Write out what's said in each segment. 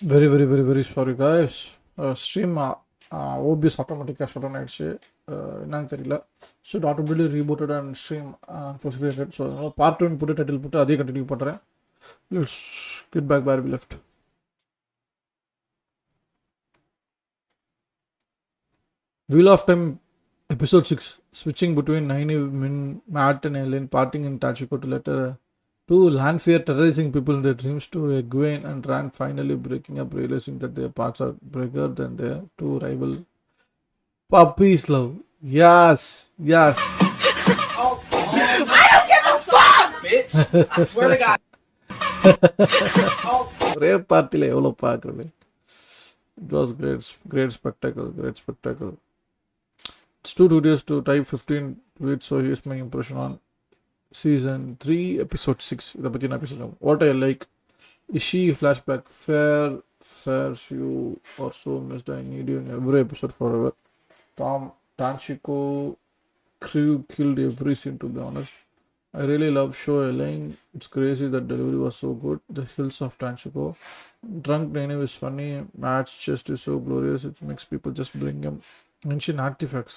Very sorry guys. Stream OBS automatically shut down ஆயிடுச்சு. என்னன்னு தெரியல. Should automatically rebooted and stream unfortunately. So part 2 போட்டு title போட்டு அதே கண்டினியூ பண்றேன். Let's get back where we left. Wheel of Time episode 6, switching between Matt and Ellen, parting in Tachiko to letter to Lanfear terrorizing people in their dreams, to Egwene and Rand finally breaking up, realizing that their paths are bigger than their two rival puppies love. Yes. Bitch, I swear to God. ஒரே பார்ட்டியில் எவ்வளோ பார்க்குறது. It was great spectacle. It's too tedious to type 15 tweets, so here's my impression on season 3 episode 6. இதை பற்றி நான் பேசலாம். What I like, Ishi flashback, fair you or so missed. I need you in every episode forever. Tom Tanchiko crew killed every scene, to be honest. I really love show Elaine. It's crazy that delivery was so good. The hills of Tanchiko. Drunk Nene is funny. Matt's chest is so glorious. It makes people just bring him ancient artifacts.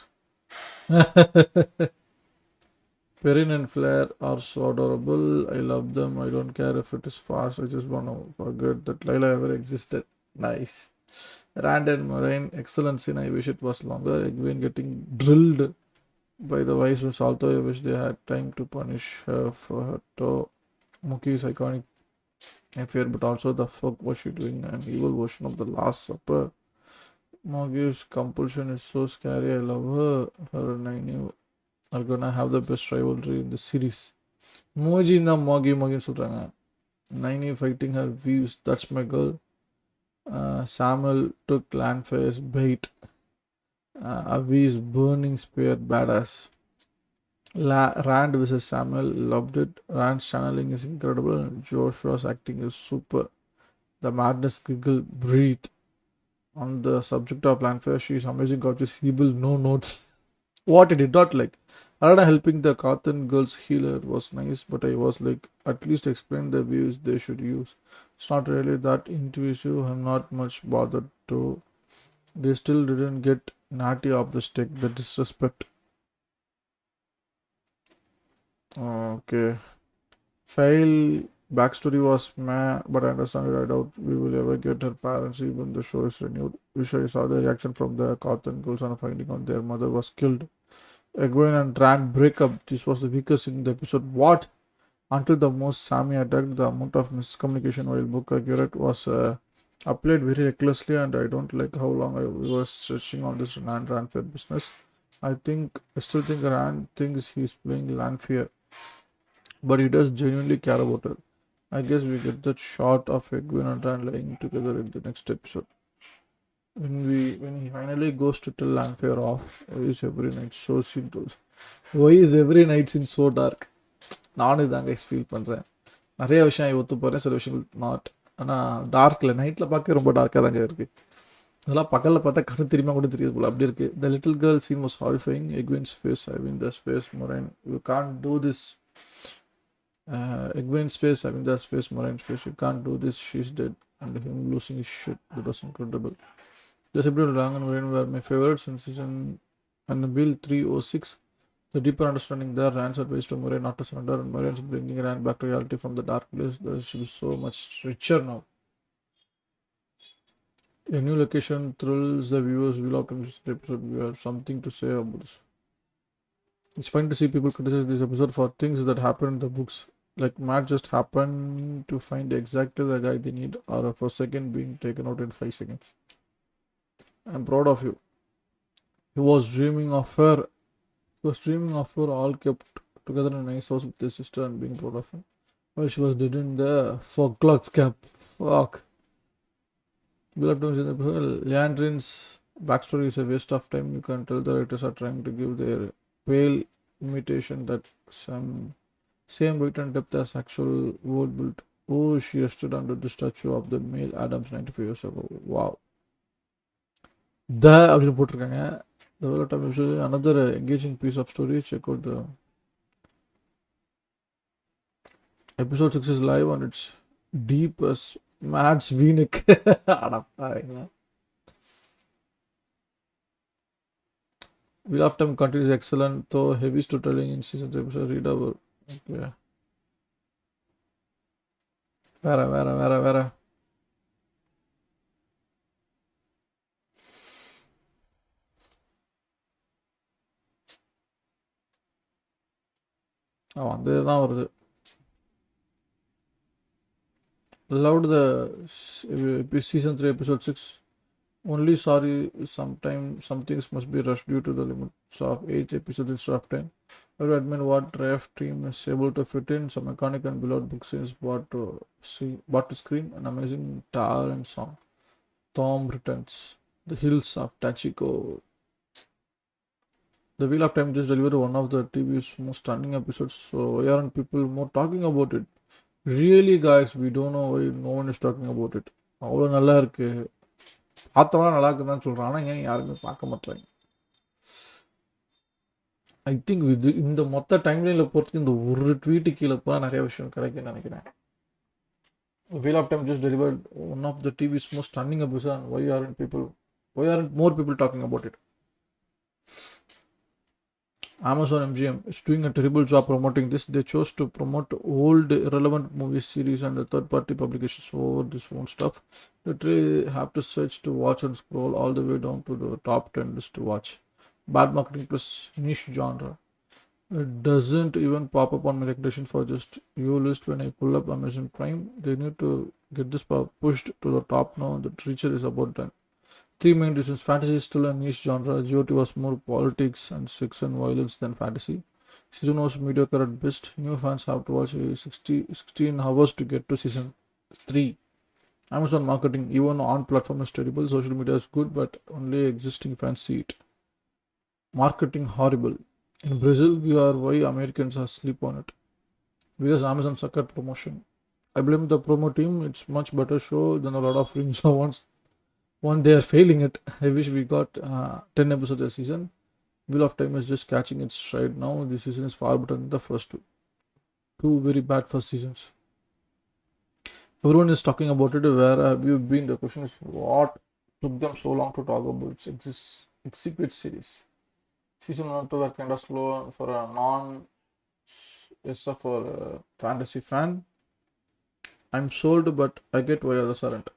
Perrin and Flair are so adorable. I love them. I don't care if it is fast. I just want to forget that Layla ever existed. Nice. Rand and Moraine, excellent scene. I wish it was longer. Egwene getting drilled by the vice was also. I wish they had time to punish her for her toe. Mookie is iconic. I fear, but also the fuck was she doing? An evil version of the Last Supper. Moogie's compulsion is so scary. I love her. Her and Naini are gonna have the best rivalry in the series. Moji na Mogi சொல்றாங்க. Naini fighting her views. That's my girl. Samuel took Lanfear's bait. Avi's burning spear, badass. Rand vs Samuel, loved it. Rand's channeling is incredible. Joshua's acting is super. The madness giggle, breathe. On the subject of Lanfear, she is amazing, gorgeous, evil, no notes. What I did not like, Arana helping the Kathan girls healer was nice, but I was like, at least explain the views they should use. It's not really that intuitive. I'm not much bothered to. They still didn't get Natty off the stick. The disrespect. Okay. Fail backstory was meh, but I understand it. I doubt we will ever get her parents, even the show is renewed. Wish I saw the reaction from the Kathan girls on finding out their mother was killed. Egwene and Rand break up. This was the weakest in the episode. What? Until the most Sami attacked, the amount of miscommunication while book accurate was applied very recklessly, and I don't like how long we were stretching on this Lanfear business. I still think Rand thinks he's playing Lanfear, but he does genuinely care about her. I guess we get that shot of Egwene and Rand lying together in the next episode. When he finally goes to tell Lanfear off, why is every night so simple? Why is every night seems so dark? நானும் இதாங்க feel பண்ணுறேன். நிறைய விஷயம் ஒத்து போகிறேன், சில விஷயங்கள் not. ஆனால் டார்க்கில் நைட்டில் பார்க்க ரொம்ப டார்க்காக தாங்க இருக்குது. அதெல்லாம் பகலில் பார்த்தா கண்ணு தெரியுமா கூட தெரியுது போல், அப்படி இருக்குது. The little girl scene was horrifying. Egwene's face, the space, Moraine, you can't do this. Egwene's face, the space, Moraine's face, you can't do this, she's dead. And him losing his shit, that was incredible. The episode Lang and Moraine were my favorites in season and Bill 306. The deeper understanding there, Rand's advice to Moraine not to surrender, and Moraine's bringing Rand back to reality from the dark place. There should be so much richer now. A new location thrills the viewers. Will optimize this episode. We have something to say about this. It's fun to see people criticize this episode for things that happen in the books. Like Matt just happened to find exactly the guy they need, or a first second being taken out in 5 seconds. I'm proud of you. He was dreaming of her. All kept together in a nice house with his sister and being proud of him. While she was dead in the fog clock's cap. Fuck. Leandrin's backstory is a waste of time. You can tell the writers are trying to give their pale imitation that same weight and depth as actual world built. Oh, she stood under the statue of the male Adams 95 years ago. Wow. அப்படின்னு போட்டிருக்காங்க. The Wheel of Time episode, another engaging piece of story. Check out the episode 6 is live and it's deep as Mads Wienik. அடப்பாவிங்களா. Wheel of Time continues excellent, though heavy storytelling in season 3 episode readable. Okay. வேற. அதுதான் வருது. Loved the season 3 episode 6. Only sorry, sometimes some things must be rushed due to the limits of 8 episodes instead of 10. I would admit what ref team is able to fit in. Some iconic and beloved book scenes brought to screen. An amazing tower and song. Tom returns. The Hills of Tachiko. The Wheel of Time just delivered one of the TV's most stunning episodes. So why aren't people more talking about it? Really, guys, we don't know why no one is talking about it. அவ்வளோ நல்லா இருக்கு. பார்த்தவங்க நல்லா இருக்குன்னு சொல்கிறான். ஆனால் ஏன் யாருமே பார்க்க மாட்டாங்க? ஐ திங்க் இந்த மொத்த டைம்லைனில் போகிறதுக்கு இந்த ஒரு ட்வீட்டு கீழே போனால் நிறைய விஷயம் கிடைக்குன்னு நினைக்கிறேன். Wheel of Time just delivered one of the TV's most stunning episodes. Why aren't more people talking about it? Amazon MGM is doing a terrible job promoting this. They chose to promote old irrelevant movie series and third-party publications over this own stuff. Literally have to search to watch and scroll all the way down to the top 10 list to watch. Bad marketing plus niche genre. It doesn't even pop up on my recommendation for just view list when I pull up Amazon Prime. They need to get this pushed to the top now. The teacher is about done. 3 main reasons. Fantasy is still a niche genre. GOT was more politics and sex and violence than fantasy. Season was mediocre at best. New fans have to watch 16 hours to get to season 3. Amazon marketing, even on platform, is terrible. Social media is good, but only existing fans see it. Marketing horrible. In Brazil, we are why Americans are sleep on it. Because Amazon suck at promotion. I blame the promo team. It's much better show than a lot of rings of one they are failing it. I wish we got 10 episodes a season. Wheel of Time is just catching its stride now. This season is far better than the first two. Two very bad first seasons. Everyone is talking about it. Where have you been? The question is, what took them so long to talk about its exhibit series? Season 1 and 2 were kind of slow for a non-SF or fantasy fan. I'm sold, but I get why others aren't.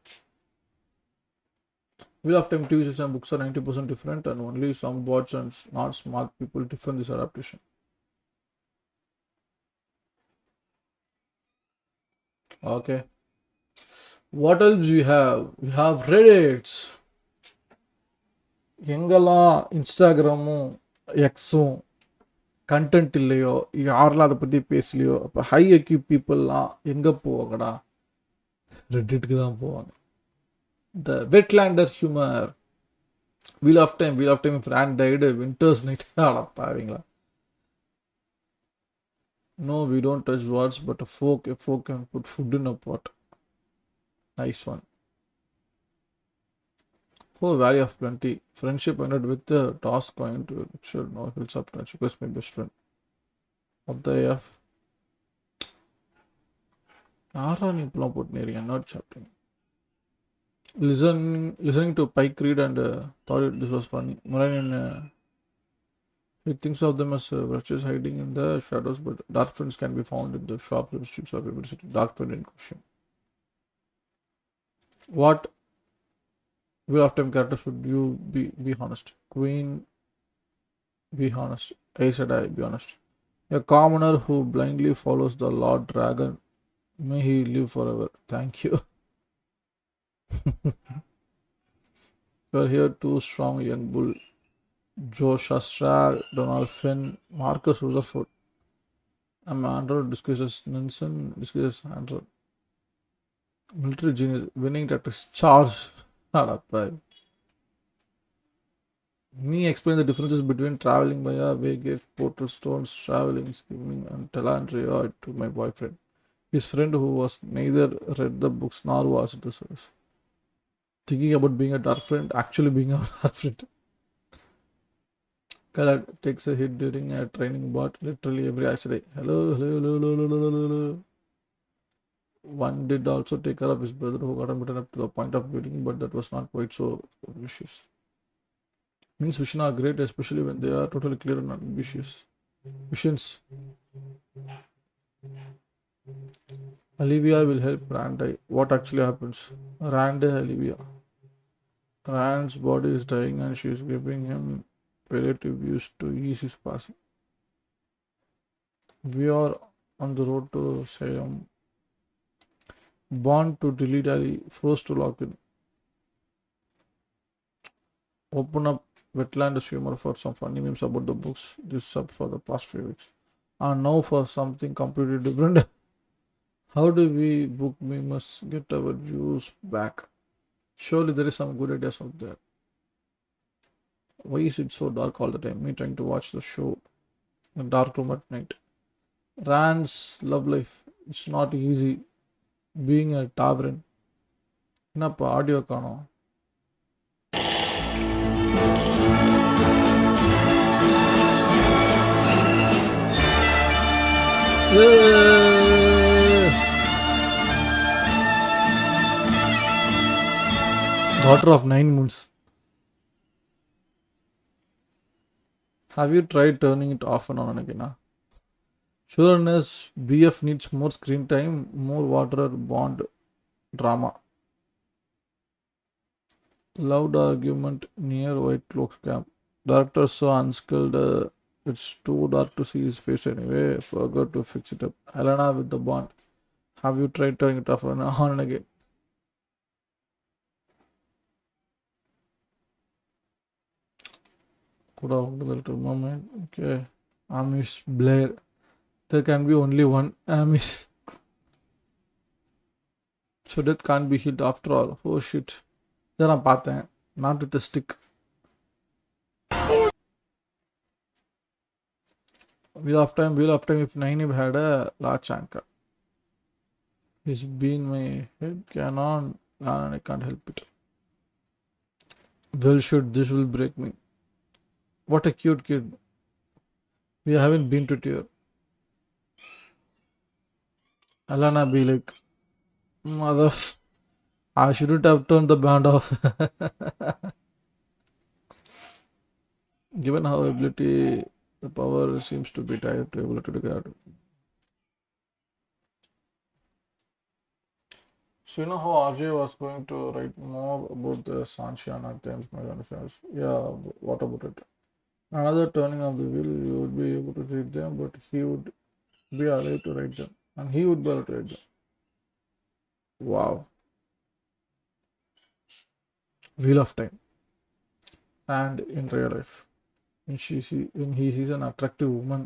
Wheel of Time TV season books are 90% different, and only some bots and not smart people defend this adaptation. Okay. What else we have? We have Reddits. எங்கெல்லாம் இன்ஸ்டாகிராமும் எக்ஸும் content இல்லையோ, யாரெல்லாம் அதை பற்றி பேசலையோ, அப்போ high IQ பீப்புளெலாம் எங்கே போவாங்கடா? ரெட்டிட்டுக்கு தான் போவாங்க. The Wetlander humor. Wheel of Time Fran died winter's night. அடப்பாவீங்களா. No, we don't touch words, but a folk can put food in a pot. Nice one. Oh, Valley of Plenty. Friendship ended with the toss coin to Richard. No, hills up touch because my best friend. What the F? யாரா நீ இப்பெல்லாம் போட்டுனீங்க? Not chatting. Listening to Pike Reed and thought this was funny. Moran he thinks of them as virtues hiding in the shadows, but dark friends can be found in the shops and streets of every city. Dark friend in question. What Wheel of Time character should you be honest? Queen, be honest. Aes Sedai, be honest. A commoner who blindly follows the Lord Dragon. May he live forever. Thank you. You are here too strong, young bull. Joe Shastra, Donald Finn, Marcus Rutherford. I'm Andrew discusses Nelson, discusses Andrew. Military genius, winning tactics, charge. Not up, right? Me explain the differences between traveling via Waygate, portal stones, traveling, skimming, and Telandria to my boyfriend. His friend who was neither read the books nor was it the source. Thinking about being a dark friend, actually being a dark friend. Khaled takes a hit during a training bot, literally every I say, hello. One did also take care of his brother who got beaten up to the point of bleeding, but that was not quite so vicious. Means vision are great, especially when they are totally clear and ambitious. Visions. Olivia will help Randy. What actually happens? Randy, Olivia. Rand's body is dying and she is giving him palliative use to ease his passing. We are on the road to Siam. Bond to delete alley, forced to lock in. Open up wetland swimmer for some funny memes about the books. This up for the past few weeks. And now for something completely different. How do we book memes get our views back? Surely there is some good ideas out there. Why is it so dark all the time? Me trying to watch the show in dark room at night. Rand's love life. It's not easy being a tavern. என்னப்பா audio காணோம். Daughter of 9 moons. Have you tried turning it off and on again? Sureness, BF needs more screen time, more water bond drama. Loud argument near White Cloak camp. Director so unskilled, it's too dark to see his face anyway. Forgot to fix it up. Elena with the bond. Have you tried turning it off and on again? Could have a little moment. Okay. Amish Blair. There can be only one Amish. So death can't be hit after all. Oh shit. Then I'm பார்த்தேன். Not with a stick. Wheel of time if Nainib had a large anchor. He's been my head canon and I can't help it. Well should this will break me. What a cute kid. We haven't been to tear. Alana be like, mother, I shouldn't have turned the band off. Given how ability, the power seems to be tied to ability to get out. So you know how RJ was going to write more about the Sanshiana themes, my understanding. Yeah, what about it? Another turning of the wheel, you would be able to read them, but he would be allowed to write them. And he would be allowed to write them. Wow. Wheel of Time. And in real life. When he sees an attractive woman,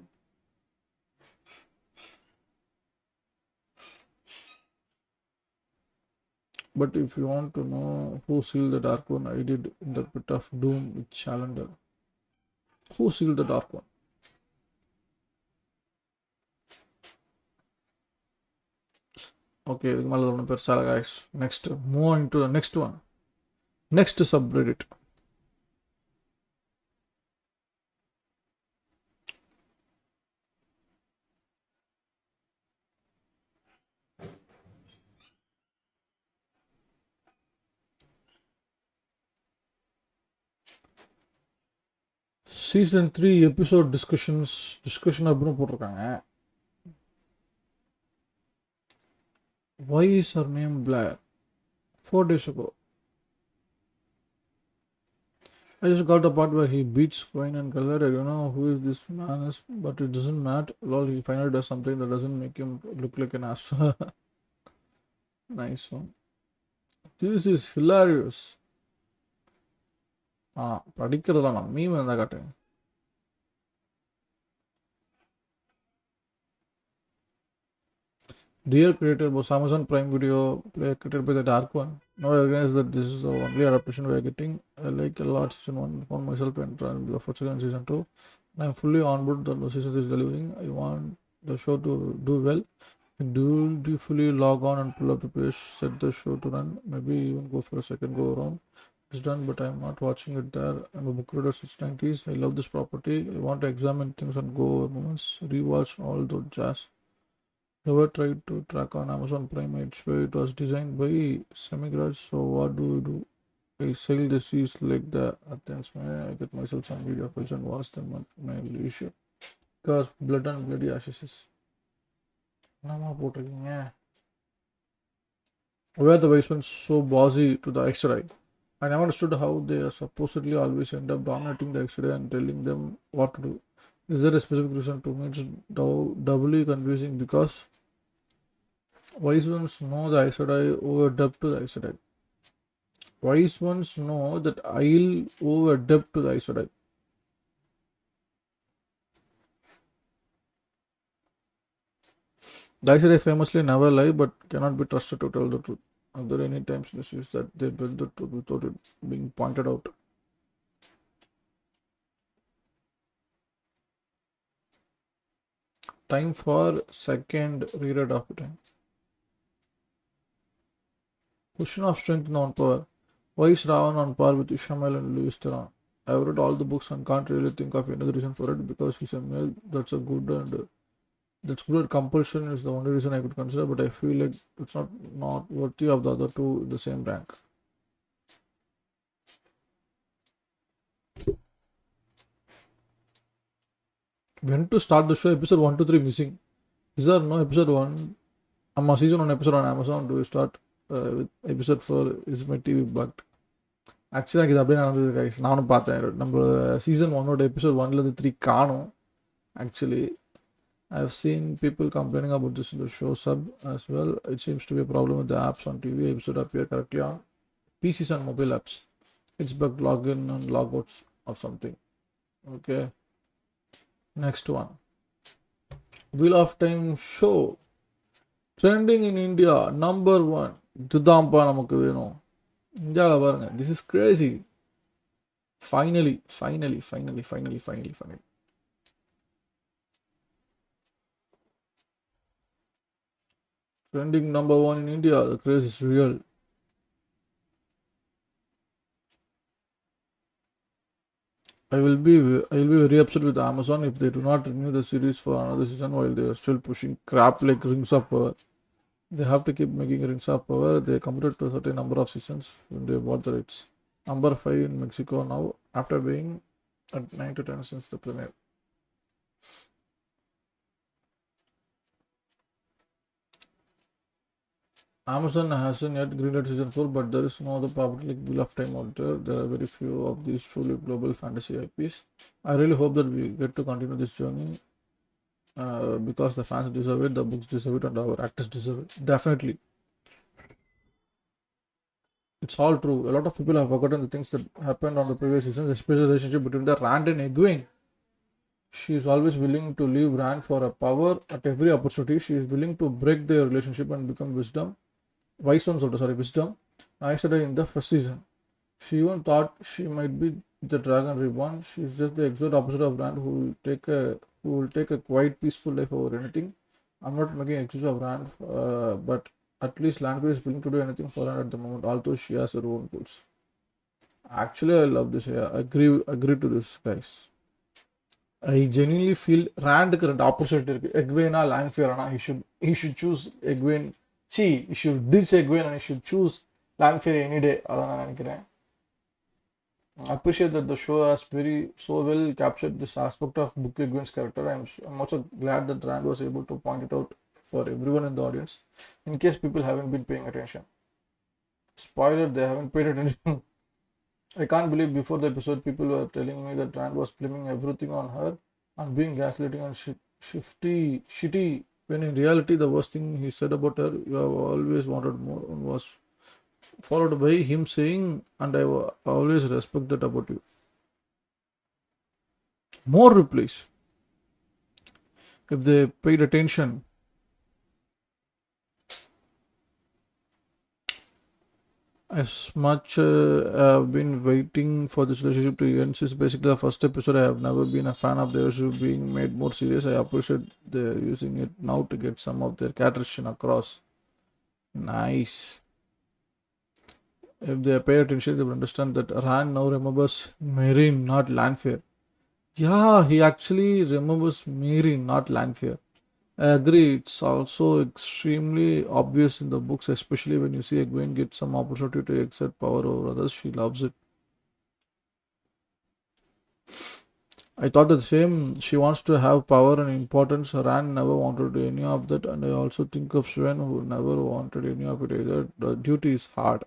but if you want to know who sealed the Dark One, I did in the Pit of Doom with Challenger. Who sealed the Dark One? Okay, guys. Next, move on to the next one. Next subreddit. Season 3 episode discussion அப்படின்னு போட்டிருக்காங்க. Why is her name Blair? 4 days ago. I just got the part where he beats Quinn and Color. I don't know who is this man is, but it doesn't matter. Lol, he finally does something that doesn't make him look like an ass. Nice one. This is hilarious. படிக்கிறதுலாம் நான் meme இருந்தால் காட்டுங்க. Dear creator, was Amazon Prime Video play created by the Dark One. Now I recognize that this is the only adaptation we are getting. I like a lot season 1. Found myself and trying to for second season 2. I'm fully on board that the season is delivering. I want the show to do well. I dutifully log on and pull up the page, set the show to run. Maybe even go for a second go around. It's done, but I'm not watching it there. I'm a book reader since 90s. I love this property. I want to examine things and go over moments, rewatch all the jazz. Ever tried to track on Amazon Prime? It's where it was designed by Semigrad. So what do you do? I sail the seas like the Athens. I get myself some video files and watch them at my leisure. Because blood and bloody ashes. என்னமா போட்டிருக்கீங்க? Were the Weismans so bossy to the X-ray? I never understood how they supposedly always end up dominating the X-ray and telling them what to do. Is there a specific reason to me? It's doubly confusing because wise ones know the X-ray over depth to the X-ray. Wise ones know that I'll over depth to the X-ray. The X-ray famously never lie but cannot be trusted to tell the truth. Are there any times this is that they build the truth without it being pointed out? Time for second reread of the time. Question of strength and on power. Why is Ravan on par with Ishmael and Louis Theron? I've read all the books and can't really think of another reason for it because he's a male. That's good at compulsion is the only reason I could consider, but I feel like it's not worthy of the other two in the same rank. When to start the show? Episode 1 to 3 missing. Is there no episode 1? Season 1 episode on Amazon. Do we start with episode 4? Is my TV bugged? Actually, எனக்கு இது அப்படியே நடந்தது guys. நானும் பார்த்தேன். நம்ம season 1ஓட episode 1லேருந்து 3 காணும். Actually, I've seen people complaining about this in the show sub as well. It seems to be a problem with the apps on TV. Episode appear correctly on PCs and mobile apps. It's bugged login and logouts or something. Okay. Next one. Wheel of Time show. Trending in India. Number 1. இதுதான்ப்பா நமக்கு வேணும். இந்தியாவில் பாருங்க. This is crazy. Finally. Trending number 1 in India. The craze is real. I will be very upset with Amazon if they do not renew the series for another season while they are still pushing crap like Rings of Power. They have to keep making Rings of Power. They committed to a certain number of seasons when they bought the rights. Number 5 in Mexico now after being at 9 to 10 since the premiere. Amazon hasn't yet greenlit season 4, but there is no other public Wheel of Time out there. There are very few of these truly global fantasy IPs. I really hope that we get to continue this journey because the fans deserve it, the books deserve it, and our actors deserve it. Definitely. It's all true. A lot of people have forgotten the things that happened on the previous seasons, especially the relationship between the Rand and Egwene. She is always willing to leave Rand for a power at every opportunity. She is willing to break their relationship and become wisdom. Wisdom. I said in the first season. She even thought she might be the Dragon Reborn. She is just the exact opposite of Rand who will take a quiet, peaceful life over anything. I'm not making excuse of Rand, but at least Landgrave is willing to do anything for her at the moment, although she has her own goals. Actually, I love this. I agree to this, guys. I genuinely feel Rand current opposite Egwene or Lanfear. He should choose Egwene. He should ditch Egwene and he should choose Lanfear any day. I appreciate that the show has so well captured this aspect of Book Egwene's character. I'm also glad that Rand was able to point it out for everyone in the audience, in case people haven't been paying attention. Spoiler, they haven't paid attention. I can't believe before the episode people were telling me that Rand was blaming everything on her and being gaslighting and shitty, when in reality the worst thing he said about her, you have always wanted more, and was followed by him saying, and I always respect that about you. More replies. If they paid attention. As much I've been waiting for this relationship to end since basically the first episode. I have never been a fan of their relationship being made more serious. I appreciate they're using it now to get some of their characterization across. Nice. If they pay attention, they will understand that Rand now remembers Meereen, not Lanfear. Yeah, he actually remembers Meereen, not Lanfear. I agree. It's also extremely obvious in the books, especially when you see Egwene get some opportunity to exert power over others. She loves it. I thought the same. She wants to have power and importance. Rand never wanted any of that, and I also think of Sven, who never wanted any of it either. The duty is hard.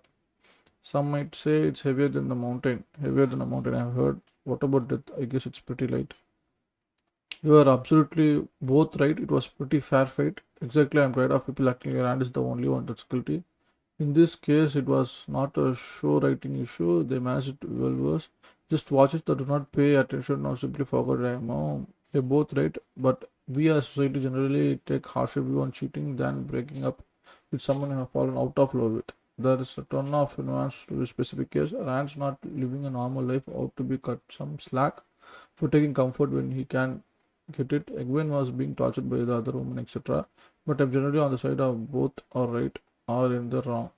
Some might say it's heavier than the mountain. Heavier than the mountain, I've heard. What about that? I guess it's pretty light. You are absolutely both right. It was pretty fair fight. Exactly, I'm tired of people acting like Rand is the only one that's guilty. In this case, it was not a show writing issue. They managed it well worse. Just watchers that do not pay attention or simply forgot. I know you're both right, but we as society generally take harsher view on cheating than breaking up with someone you have fallen out of love with. There is a ton of nuance to this specific case. Rand's not living a normal life, ought to be cut some slack for taking comfort when he can get it. Egwene was being tortured by the other woman, etc. But I'm generally on the side of both are right or in the wrong.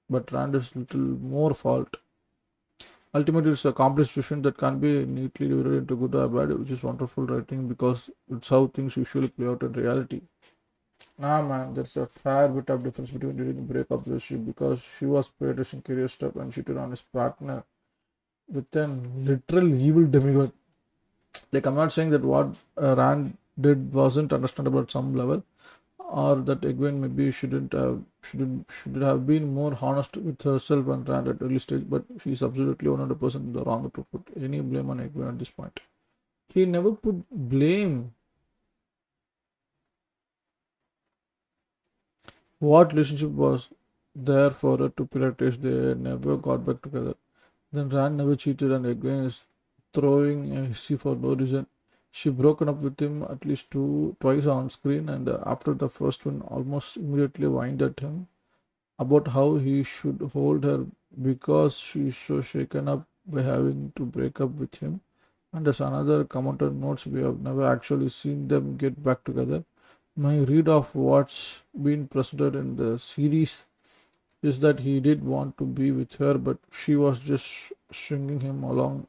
But Rand is little more fault. Ultimately, it's a complex situation that can be neatly divided into good or bad, which is wonderful writing because it's how things usually play out in reality. Nah, man, there's a fair bit of difference between during the break of the relationship because she was prioritizing career stuff and cheated on his partner with an literal evil demigod. Like, I'm not saying that what Rand did wasn't understandable at some level, or that Egwene maybe should have been more honest with herself and Rand at early stage, but she's absolutely 100% in the wrong to put any blame on Egwene at this point. He never put blame. What relationship was there for her to prioritize? They never got back together. Then Rand never cheated, and Egwene is throwing a hissy for no reason. She broken up with him at least twice on screen, and after the first one, almost immediately whined at him about how he should hold her because she's so shaken up by having to break up with him. And as another commenter notes, we have never actually seen them get back together. My read of what's been presented in the series is that he did want to be with her, but she was just stringing him along,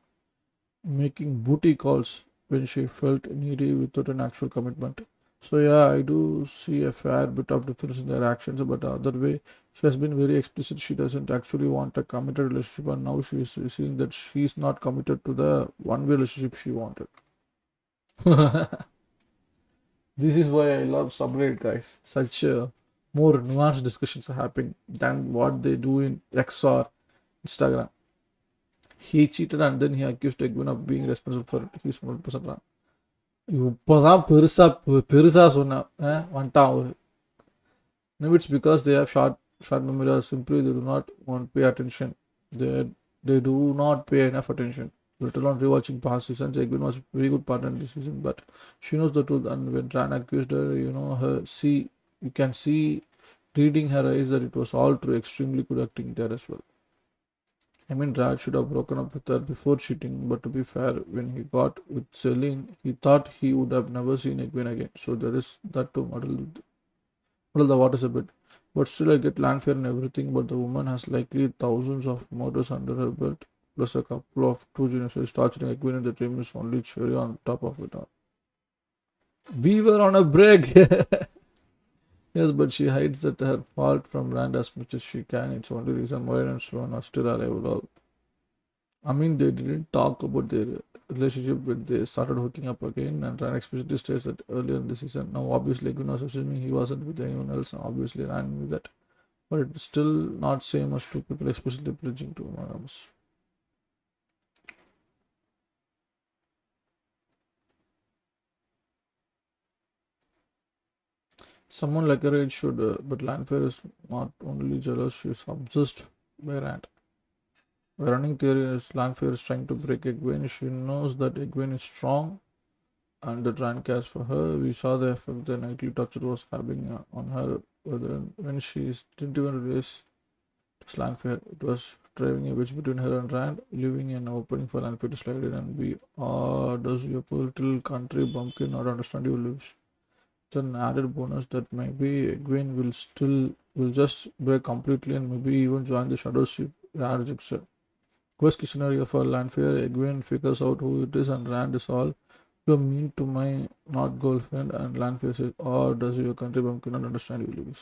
making booty calls when she felt needy without an actual commitment. So yeah, I do see a fair bit of difference in their actions, but the other way, she has been very explicit. She doesn't actually want a committed relationship, and now she is seeing that she's not committed to the one-way relationship she wanted. This is why I love subreddit, guys. Such more nuanced discussions are happening than what they do in X or Instagram. He cheated and then he accused Egwin of being responsible for it. He's 100% wrong. இப்போதான் பெருசா சொன்னேன் வந்துட்டான் அவரு. Maybe it's because they have short memory or simply they do not want to pay attention. They do not pay enough attention. Let alone rewatching past seasons. Egwin was a very good partner in this season, but she knows the truth. And when Tran accused her, you can see reading her eyes that it was all true. Extremely good acting there as well. I mean, Rad should have broken up with her before cheating, but to be fair, when he got with Celine, he thought he would have never seen Egwene again. So there is that to muddle the waters a bit. But still, I get Lanfear and everything, but the woman has likely thousands of murders under her belt, plus a couple of two genocides torturing Egwene, and the dream is only cherry on top of it all. We were on a break! Yes, but she hides that her fault from Rand as much as she can. It's only reason Moira and Swan are still alive. I mean, they didn't talk about their relationship when they started hooking up again, and Rand explicitly states that earlier in the season. Now, obviously, Egwene was assuming he wasn't with anyone else, and obviously Rand knew that. But it's still not same as two people explicitly pledging to monogamous. Someone like her age should, but Lanfear is not only jealous, she is obsessed by Rand. The running theory is Lanfear is trying to break Egwene. She knows that Egwene is strong and that Rand cares for her. We saw the effect the nightly torture was having on her when she didn't even realize it was Lanfear. It was driving a wedge between her and Rand, leaving an opening for Lanfear to slide in and be, does your poor little country bumpkin not understand your lives? An added bonus that maybe Egwene will just break completely and maybe even join the Shadow Ship Rand rejects her. Worst case scenario for Lanfear, Egwene figures out who it is and Rand is all You're mean to my not girlfriend, and Landfield says, or does your country bumpkin not understand you, Lewis?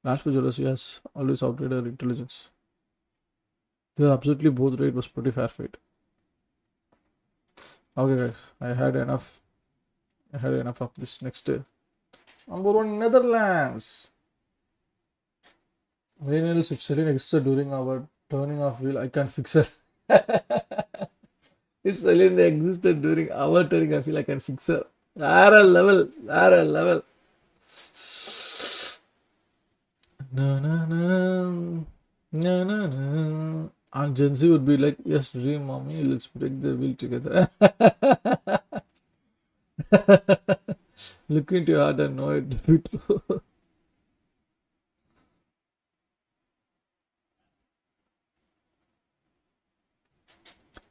Landfield jealousy has always outweighed her intelligence. They are absolutely both right. It was pretty fair fight. Okay, guys, I had enough. I had enough of this. Next, number one, Netherlands. When else if Celine existed during our turning off wheel, I can't fix her. If Celine existed during our turning off wheel, I can fix her. Ara level, ara level. Na na na, na na na. And Gen Z would be like, yes, dream, mommy, let's break the wheel together. Look into your heart and know it to be true.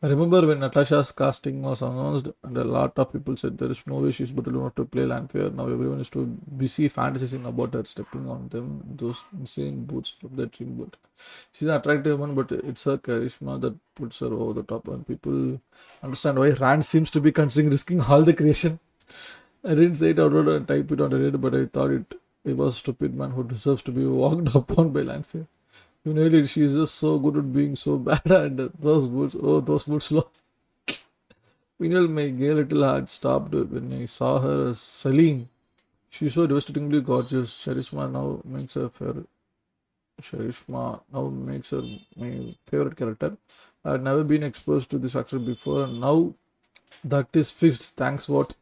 I remember when Natasha's casting was announced, and a lot of people said there is no way she's good enough to play Lanfear. Now everyone is too busy fantasizing about her stepping on them, those insane boots from the dream boat. She's an attractive one, but it's her charisma that puts her over the top, and people understand why Rand seems to be considering risking all the creation. I didn't say it out loud and type it on Reddit, but I thought it was a stupid man who deserves to be walked upon by Lanfear. You nailed it. She is just so good at being so bad, and those boots, look. Meanwhile, my gay little heart stopped when I saw her as Celine. She's so devastatingly gorgeous. Sharishma now makes her my favorite character. I had never been exposed to this actor before, and now that is fixed. Thanks, what?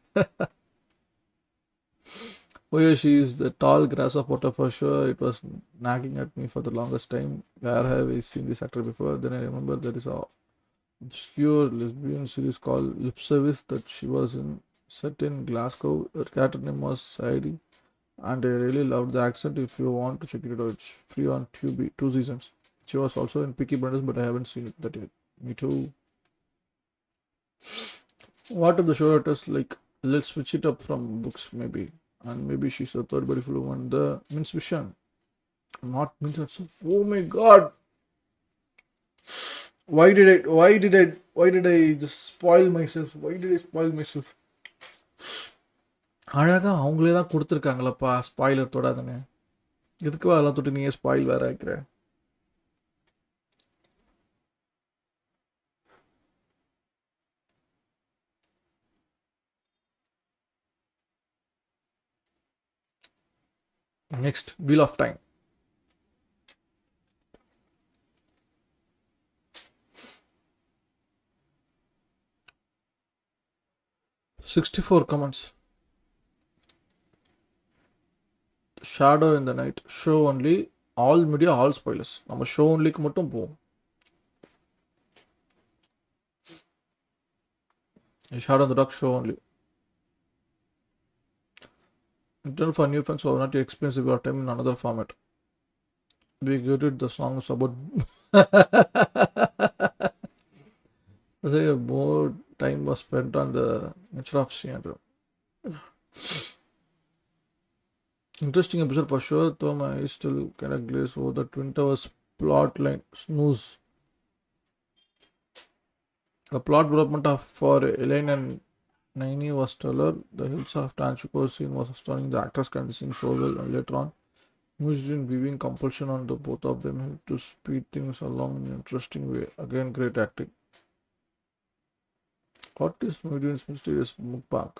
Oh yeah, she is the tall grasshopper for sure. It was nagging at me for the longest time. Where have I seen this actor before? Then I remember there is a obscure lesbian series called Lip Service that she was in, set in Glasgow. Her character name was Sadie, and I really loved the accent. If you want to check it out, it's free on Tubi, 2 seasons. She was also in Peaky Blinders, but I haven't seen it that yet. Me too. What if the show writers like, let's switch it up from books maybe, and maybe she's the third beautiful woman. The Min's Vision, not Min's herself. Oh my God! Why did I just spoil myself? Why did I spoil myself? அழகா அவங்களே தான் கொடுத்துருக்காங்களப்பா, spoiler தொடாதன்னு. எதுக்கு அதெல்லாம் தொட்டு நீயே spoil வேற ஆக்கிற? Next, Wheel of Time. $64 comments. Shadow in the Night. Show only. All media, all spoilers. நம்ம show ஒன்லிக்கு மட்டும் போவோம். Shadow in the Dark show only. Intended for new fans who have not yet experienced the Wheel of Time in another format. We get it, the song is about I say more time was spent on the nature of Seattle. Interesting episode for sure, though my eyes still kind of glaze over the Twin Towers plot line. Snooze. The plot development for Elaine and Naini was stellar. The hills of Tanchico scene was stunning. The actors can sing so well, and later on, used in weaving compulsion on the both of them to speed things along in an interesting way. Again, great acting. What is Mudian's mysterious mukbang?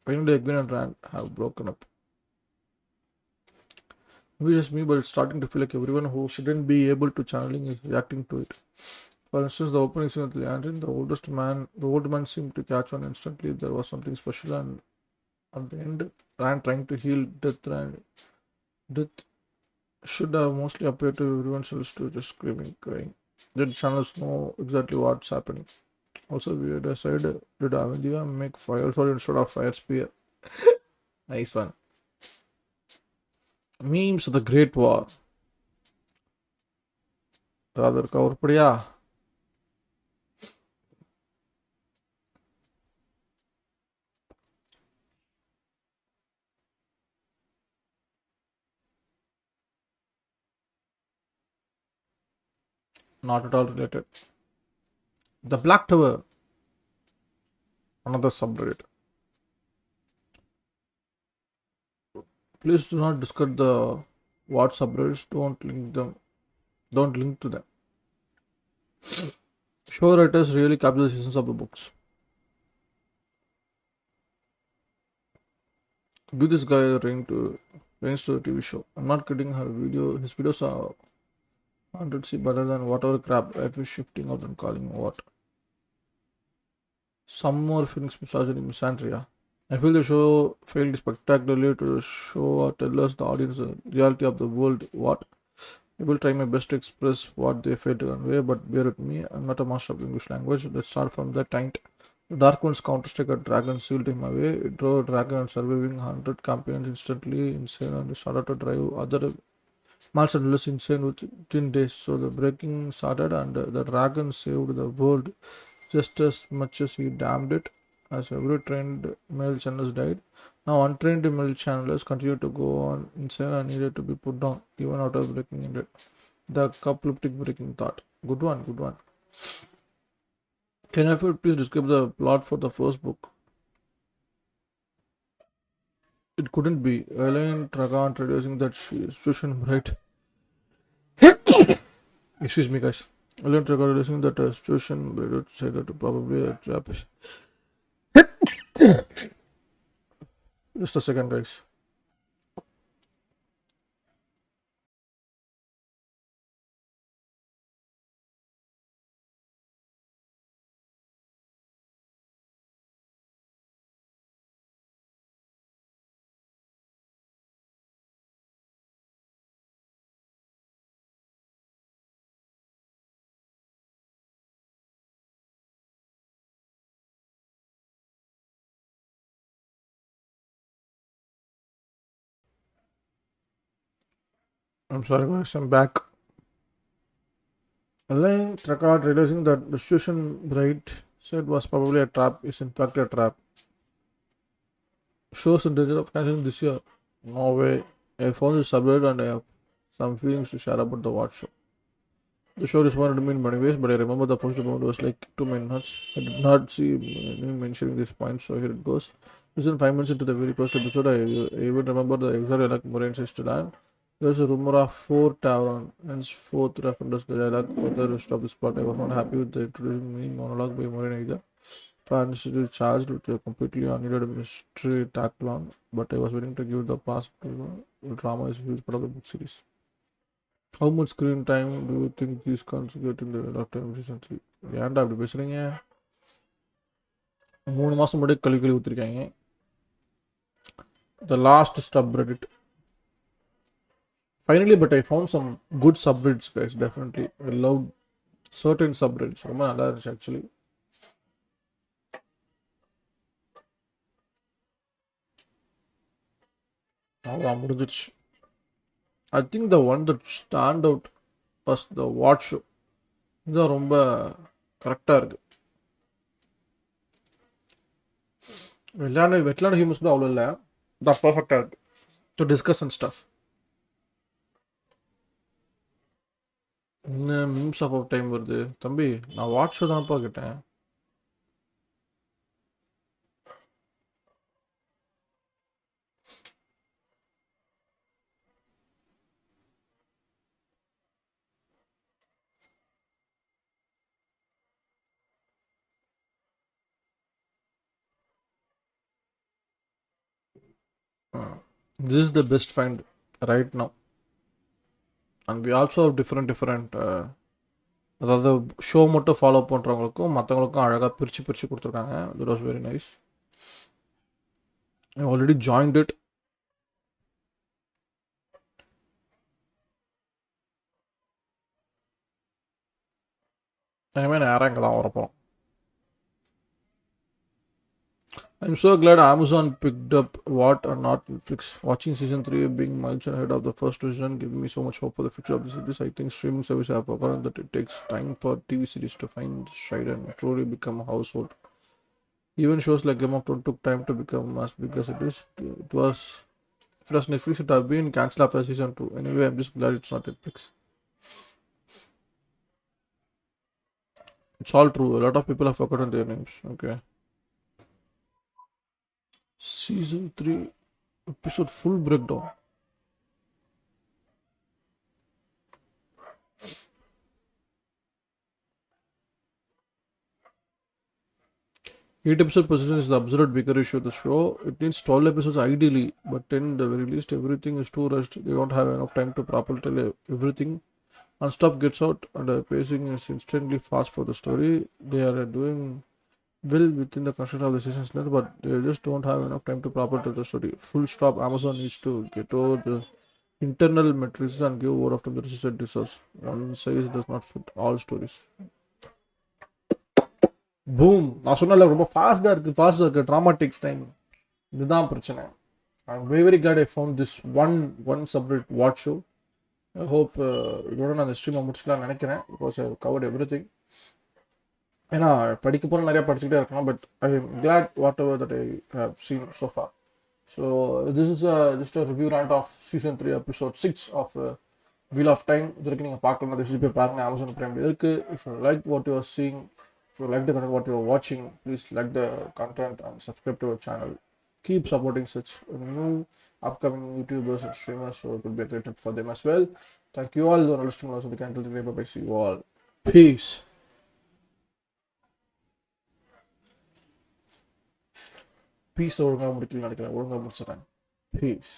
Finally, Egwin and Rand have broken up. Maybe just me, but it's starting to feel like everyone who shouldn't be able to channeling is reacting to it. For instance, the opening scene with Leandrin, the old man seemed to catch on instantly. There was something special, and at the end, Rand trying to heal death should have mostly appeared to everyone else to just screaming, crying. Did channels know exactly what's happening? Also, weird aside, did Amelia make fire sword instead of fire spear? Nice one. Memes of the Great War. Rather cover padiya. Not at all related. The Black Tower. another subreddit. Please do not discuss the what subreddits. Don't link them. Don't link to them. Show writers really capture the essence of the books. Give this guy a range to a TV show. I'm not kidding. His videos are 100C better than whatever crap life is shifting out and calling what. Some more feelings misogyny misandria. I feel the show failed spectacularly to tell us the audience the reality of the world. What? I will try my best to express what they failed to convey, but bear with me. I'm not a master of English language. Let's start from the taint. The Dark One's counter-strike a dragon sealed him away. It drove a dragon and surviving 100 campaigns instantly insane and started to drive other Mars and less insane within days. So the breaking started and the dragon saved the world just as much as he damned it, as every trained male channelist died. Now untrained male channelers continue to go on insane and needed to be put down, even after breaking ended. The apocalyptic breaking thought. Good one, good one. Can I please describe the plot for the first book? It couldn't be. Elaine Tragan introducing that she is Susan Bright. Excuse me, guys. Elaine Tragan introducing that Susan Bright would say that probably a trap. Just a second, guys. I'm sorry, guys. I'm back. Elaine Tragan realizing that the Susan Bright said was probably a trap is in fact a trap. Shows in danger of cancelling this year. No way. I found this subreddit and I have some feelings to share about the watch show. The show responded to me in many ways, but I remember the first episode was like 2 minutes. I did not see anyone mentioning this point, so here it goes. Within 5 minutes into the very first episode, I even remember the exact dialogue Moraine says to Dan. There's a rumor of 4 taverns, fourth reference the dialogue for the rest of this plot. I was not happy with the introducing me monologue by Moraine either. Fans is charged with a completely unneeded mystery tag along, but I was willing to give the pass to the drama is a huge part of the book series. How much screen time do you think these cons get in the lifetime recently? ஏன்டா அப்படி பேசுறீங்க 3 மாசம் முன்னாடி கழுவி ஊற்றிருக்காங்க the last subreddit finally, but I found some good subreddits, guys. Definitely I loved certain subreddits ரொம்ப நல்லா இருந்துச்சு actually. அவ்வளோ முடிஞ்சிருச்சு. I think the one that stand out was the watch show. இதுதான் ரொம்ப கரெக்டாக இருக்குது. வெట్లాன ஹியூமன்ஸ் கூட அவ்வளோ இல்லை. தான் பர்ஃபெக்டாக இருக்குது டு டிஸ்கஸ் அண்ட் ஸ்டஃப். இன்னும் மீம்ஸ் ஆஃப் டைம் வருது தம்பி. நான் வாட்ச் ஷோ தானப்பா கேட்டேன். This is the best find right now. And we also have different அதாவது ஷோ மட்டும் ஃபாலோ பண்ணுறவங்களுக்கும் மற்றவங்களுக்கும் அழகாக பிரித்து கொடுத்துருக்காங்க. That was very nice. I already joined it. இனிமேல் நேரம் இங்கே தான் வரப்போம். I'm so glad Amazon picked up what or not Netflix. Watching season 3 being miles ahead of the first season giving me so much hope for the future of the series. I think streaming services have forgotten that it takes time for TV series to find stride and truly become a household. Even shows like Game of Thrones took time to become as big as it is. If it was Netflix, it would have been cancelled after season 2. Anyway, I'm just glad it's not Netflix. It's all true. A lot of people have forgotten their names. Okay. Season 3 episode full breakdown. Eight episode position is the absolute bigger issue of the show. It needs 12 episodes ideally, but in the very least, everything is too rushed. They don't have enough time to properly tell everything. And stuff gets out, and the pacing is instantly fast for the story. They are doing well within the construction of the season's length, but they just don't have enough time to properly tell the story. Full stop. Amazon needs to get over the internal metrics and give more of the resources it deserves. One size does not fit all stories. Boom நான் சொன்னல ரொம்ப ஃபாஸ்ட்டாக இருக்குது drama takes time இதுதான் பிரச்சனை I am very glad I found this one separate watch show. I hope இதோட நான் அந்த ஸ்ட்ரீமை முடிச்சுக்கலாம்னு நினைக்கிறேன் பிகாஸ் ஐ கவர்ட் எவ்ரிதிங் ஏன்னா படிக்க போகிற நிறையா படிச்சுக்கிட்டே இருக்கலாம் but I am glad whatever that I have seen so far so this is just a review rant of season 3 episode 6 of wheel of time இது வரைக்கும் நீங்கள் பார்க்கலாம் திஸ் போய் பாருங்கள் அமேசான் பிரைம் இருக்குது if you like what you are seeing. If you like the content what you are watching, please like the content and subscribe to our channel. Keep supporting such new upcoming YouTubers and streamers, so it will be a great help for them as well. Thank you all who are listening also the channel today. Bye. See you all. Peace. Peace ஒழுங்கா முடிக்கல நினைக்கிறேன் ஒழுங்கா முடிச்சிடறேன். Peace.